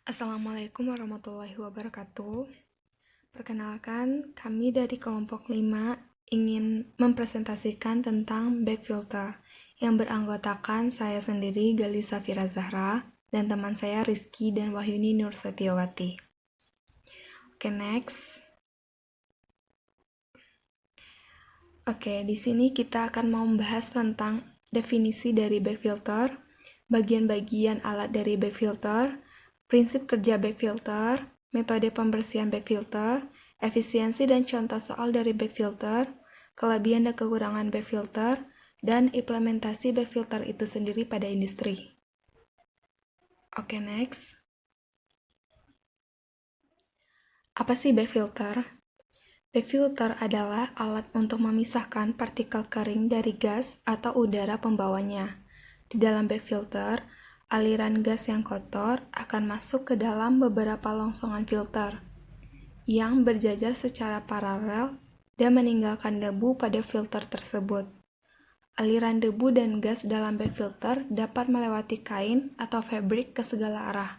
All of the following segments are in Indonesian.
Assalamualaikum warahmatullahi wabarakatuh. Perkenalkan, kami dari kelompok 5 ingin mempresentasikan tentang back filter yang beranggotakan saya sendiri, Gali Safira Zahra, dan teman saya Rizky dan Wahyuni Nur Setiawati. Oke, next. Oke, di sini kita akan mau membahas tentang definisi dari back filter, bagian-bagian alat dari back filter, prinsip kerja back filter, metode pembersihan back filter, efisiensi dan contoh soal dari back filter, kelebihan dan kekurangan back filter, dan implementasi back filter itu sendiri pada industri. Oke, next. Apa sih back filter? Back filter adalah alat untuk memisahkan partikel kering dari gas atau udara pembawanya. Di dalam back filter, aliran gas yang kotor akan masuk ke dalam beberapa longsongan filter yang berjajar secara paralel dan meninggalkan debu pada filter tersebut. Aliran debu dan gas dalam back filter dapat melewati kain atau fabrik ke segala arah.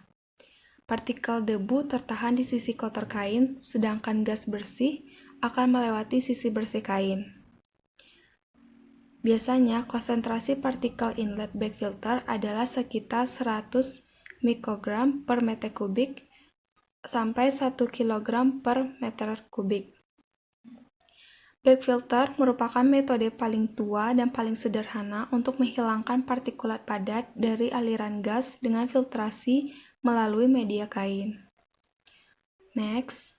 Partikel debu tertahan di sisi kotor kain, sedangkan gas bersih akan melewati sisi bersih kain. Biasanya, konsentrasi partikel inlet back filter adalah sekitar 100 mikrogram per meter kubik sampai 1 kg per meter kubik. Back filter merupakan metode paling tua dan paling sederhana untuk menghilangkan partikulat padat dari aliran gas dengan filtrasi melalui media kain. Next.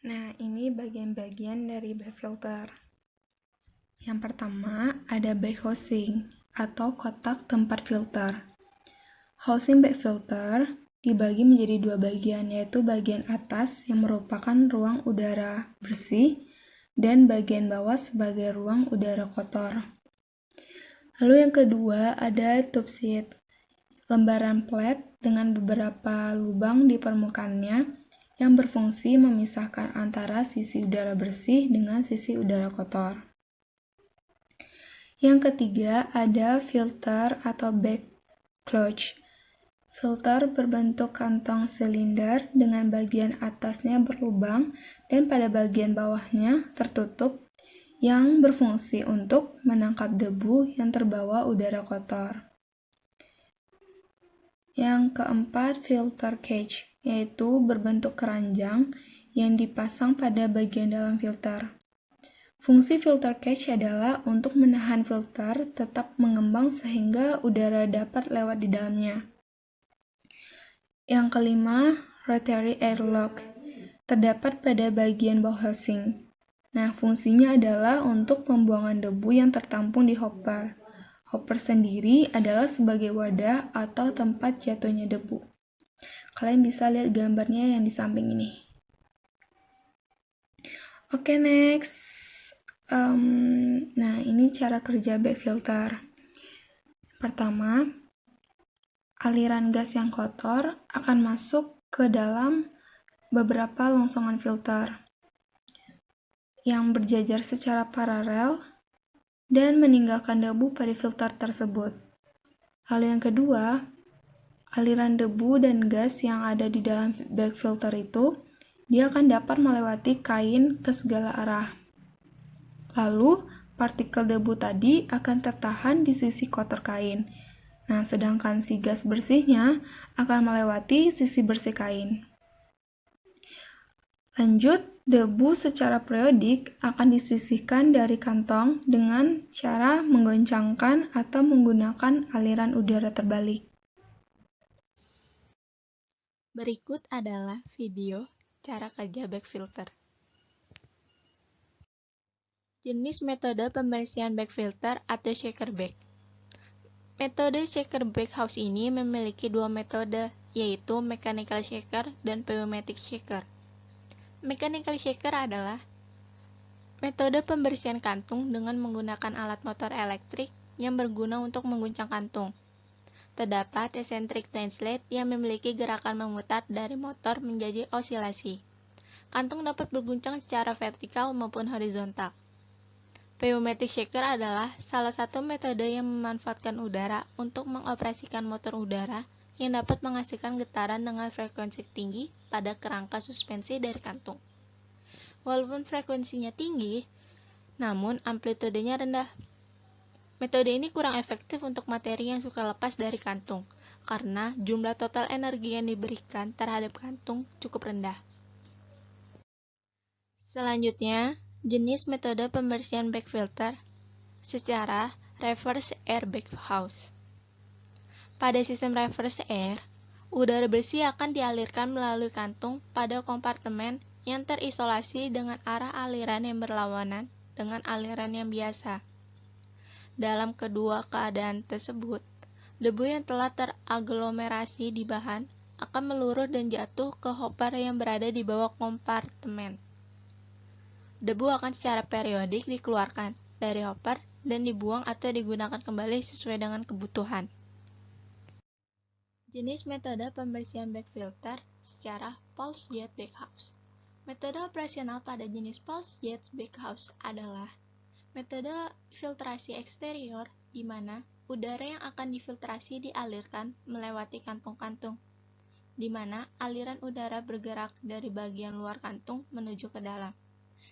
Nah, ini bagian-bagian dari back filter. Yang pertama, ada back housing atau kotak tempat filter. Housing back filter dibagi menjadi dua bagian, yaitu bagian atas yang merupakan ruang udara bersih dan bagian bawah sebagai ruang udara kotor. Lalu yang kedua ada tube sheet, lembaran plat dengan beberapa lubang di permukaannya yang berfungsi memisahkan antara sisi udara bersih dengan sisi udara kotor. Yang ketiga ada filter atau back cloche. Filter berbentuk kantong silinder dengan bagian atasnya berlubang dan pada bagian bawahnya tertutup yang berfungsi untuk menangkap debu yang terbawa udara kotor. Yang keempat, filter cage, yaitu berbentuk keranjang yang dipasang pada bagian dalam filter. Fungsi filter cage adalah untuk menahan filter tetap mengembang sehingga udara dapat lewat di dalamnya. Yang kelima, rotary airlock, terdapat pada bagian bawah housing. Nah, fungsinya adalah untuk pembuangan debu yang tertampung di hopper. Hopper sendiri adalah sebagai wadah atau tempat jatuhnya debu. Kalian bisa lihat gambarnya yang di samping ini. Oke, next. Nah, ini cara kerja back filter. Pertama, aliran gas yang kotor akan masuk ke dalam beberapa longsongan filter yang berjajar secara paralel dan meninggalkan debu pada filter tersebut. Lalu yang kedua, aliran debu dan gas yang ada di dalam back filter itu, dia akan dapat melewati kain ke segala arah. Lalu, partikel debu tadi akan tertahan di sisi kotor kain. Nah, sedangkan si gas bersihnya akan melewati sisi bersih kain. Lanjut, debu secara periodik akan disisihkan dari kantong dengan cara menggoncangkan atau menggunakan aliran udara terbalik. Berikut adalah video cara kerja back filter. Jenis metode pembersihan back filter atau shaker back. Metode shaker back house ini memiliki dua metode, yaitu mechanical shaker dan pneumatic shaker. Mechanical shaker adalah metode pembersihan kantung dengan menggunakan alat motor elektrik yang berguna untuk mengguncang kantung. Terdapat eccentric translate yang memiliki gerakan memutar dari motor menjadi osilasi. Kantung dapat berguncang secara vertikal maupun horizontal. Pneumatic shaker adalah salah satu metode yang memanfaatkan udara untuk mengoperasikan motor udara yang dapat menghasilkan getaran dengan frekuensi tinggi pada kerangka suspensi dari kantung. Walaupun frekuensinya tinggi, namun amplitudenya rendah. Metode ini kurang efektif untuk materi yang suka lepas dari kantung, karena jumlah total energi yang diberikan terhadap kantung cukup rendah. Selanjutnya, jenis metode pembersihan bag filter secara reverse air bag house. Pada sistem reverse air, udara bersih akan dialirkan melalui kantung pada kompartemen yang terisolasi dengan arah aliran yang berlawanan dengan aliran yang biasa. Dalam kedua keadaan tersebut, debu yang telah teraglomerasi di bahan akan meluruh dan jatuh ke hopper yang berada di bawah kompartemen. Debu akan secara periodik dikeluarkan dari hopper dan dibuang atau digunakan kembali sesuai dengan kebutuhan. Jenis metode pembersihan bag filter secara pulse jet bag house. Metode operasional pada jenis pulse jet bag house adalah metode filtrasi eksterior di mana udara yang akan difiltrasi dialirkan melewati kantung-kantung, di mana aliran udara bergerak dari bagian luar kantung menuju ke dalam,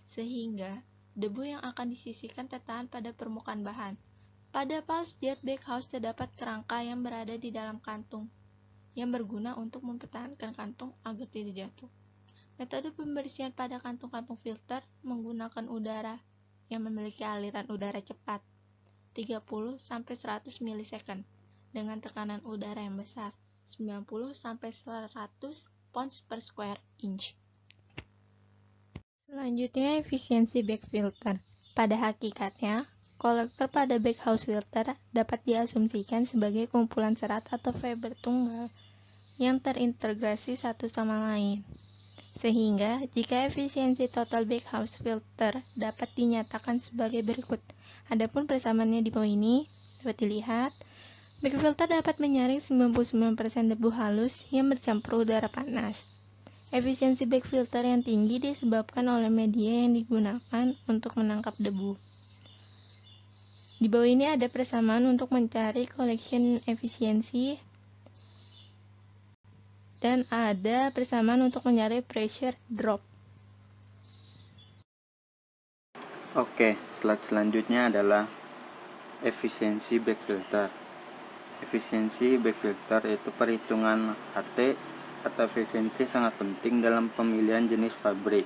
sehingga debu yang akan disisihkan tertahan pada permukaan bahan. Pada pulse jet bag house terdapat kerangka yang berada di dalam kantung, yang berguna untuk mempertahankan kantung agar tidak jatuh. Metode pembersihan pada kantung-kantung filter menggunakan udara yang memiliki aliran udara cepat 30-100 milisecond dengan tekanan udara yang besar 90-100 pounds per square inch. Selanjutnya, efisiensi bag filter. Pada hakikatnya, kolektor pada bag house filter dapat diasumsikan sebagai kumpulan serat atau fiber tunggal yang terintegrasi satu sama lain. Sehingga, jika efisiensi total bag house filter dapat dinyatakan sebagai berikut. Adapun persamaannya di bawah ini dapat dilihat, bag filter dapat menyaring 99% debu halus yang bercampur udara panas. Efisiensi bag filter yang tinggi disebabkan oleh media yang digunakan untuk menangkap debu. Di bawah ini ada persamaan untuk mencari collection efisiensi dan ada persamaan untuk mencari pressure drop. Oke, slide selanjutnya adalah efisiensi bag filter. Efisiensi bag filter yaitu perhitungan HT atau efisiensi sangat penting dalam pemilihan jenis fabrik.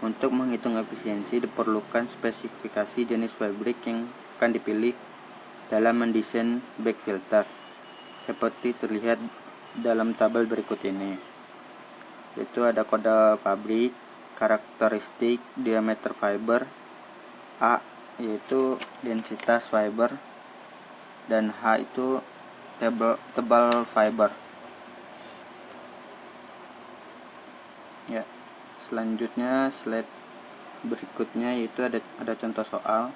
Untuk menghitung efisiensi diperlukan spesifikasi jenis fabrik yang akan dipilih dalam mendesain bag filter, seperti terlihat dalam tabel berikut ini. Yaitu ada kode pabrik, karakteristik, diameter fiber, A yaitu densitas fiber, dan H itu tebal fiber. Ya, selanjutnya slide berikutnya yaitu ada contoh soal.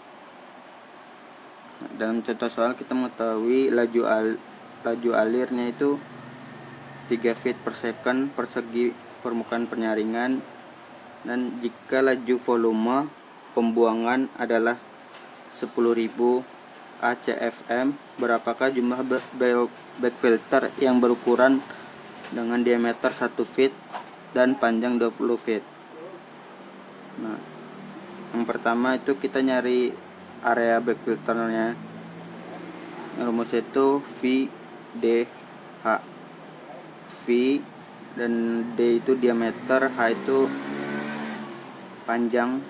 Nah, dalam contoh soal kita mengetahui laju alirnya itu 3 feet per second persegi permukaan penyaringan, dan jika laju volume pembuangan adalah 10.000 ACFM, berapakah jumlah bag filter yang berukuran dengan diameter 1 feet dan panjang 20 feet. Nah, yang pertama itu kita nyari area bag filternya. Rumus itu V D H. V dan D itu diameter, H itu panjang,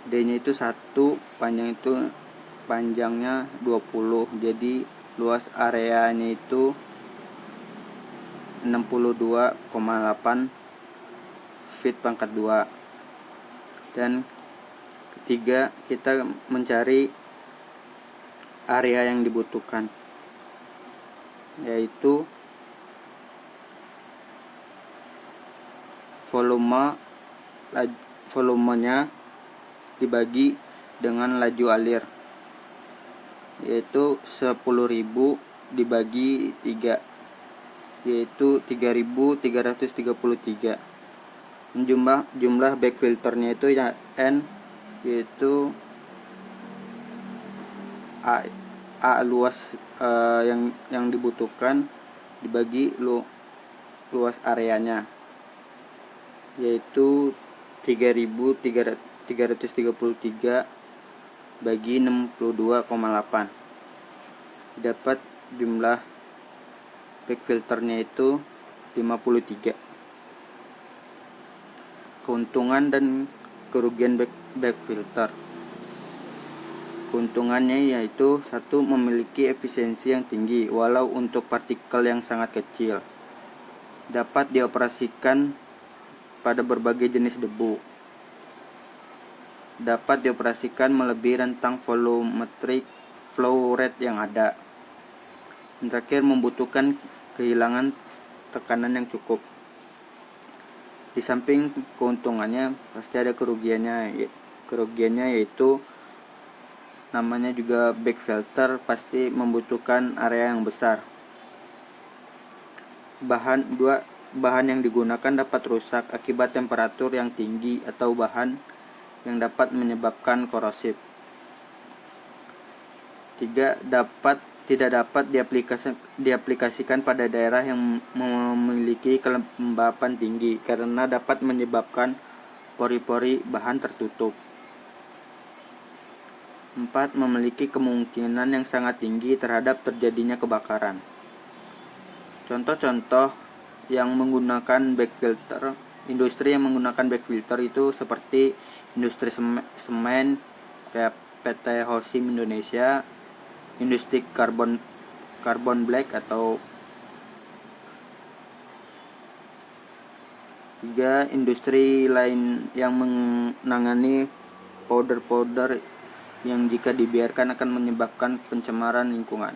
D nya itu 1, panjangnya 20, jadi luas areanya itu 62,8 feet pangkat 2. Dan ketiga, kita mencari area yang dibutuhkan, yaitu volumenya dibagi dengan laju alir, yaitu 10.000 dibagi 3, yaitu 3.333. Jumlah bag filternya itu ya N, yaitu A A luas yang dibutuhkan dibagi luas areanya, yaitu 3.333 bagi 62,8. Dapat jumlah back filternya itu 53. Keuntungan dan kerugian back filter. Keuntungannya yaitu satu, memiliki efisiensi yang tinggi walau untuk partikel yang sangat kecil. Dapat dioperasikan pada berbagai jenis debu. Dapat dioperasikan melebihi rentang volumetric flow rate yang ada. Dan terakhir, membutuhkan kehilangan tekanan yang cukup. Di samping keuntungannya pasti ada kerugiannya. Kerugiannya yaitu namanya juga back filter, pasti membutuhkan area yang besar. Bahan yang digunakan dapat rusak akibat temperatur yang tinggi atau bahan yang dapat menyebabkan korosif. 3. Tidak dapat diaplikasikan pada daerah yang memiliki kelembapan tinggi karena dapat menyebabkan pori-pori bahan tertutup. 4. Memiliki kemungkinan yang sangat tinggi terhadap terjadinya kebakaran. Contoh-contoh yang menggunakan back filter, industri yang menggunakan back filter itu seperti industri semen kayak PT Holcim Indonesia, industri carbon black atau 3. Industri lain yang menangani powder yang jika dibiarkan akan menyebabkan pencemaran lingkungan.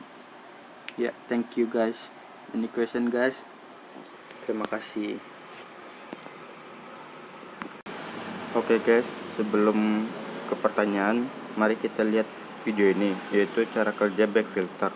Ya, thank you guys. Any question guys? Terima kasih. Oke guys, sebelum ke pertanyaan, mari kita lihat video ini, yaitu cara kerja back filter.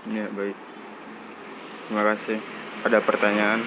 Ya, baik. Terima kasih. Ada pertanyaan?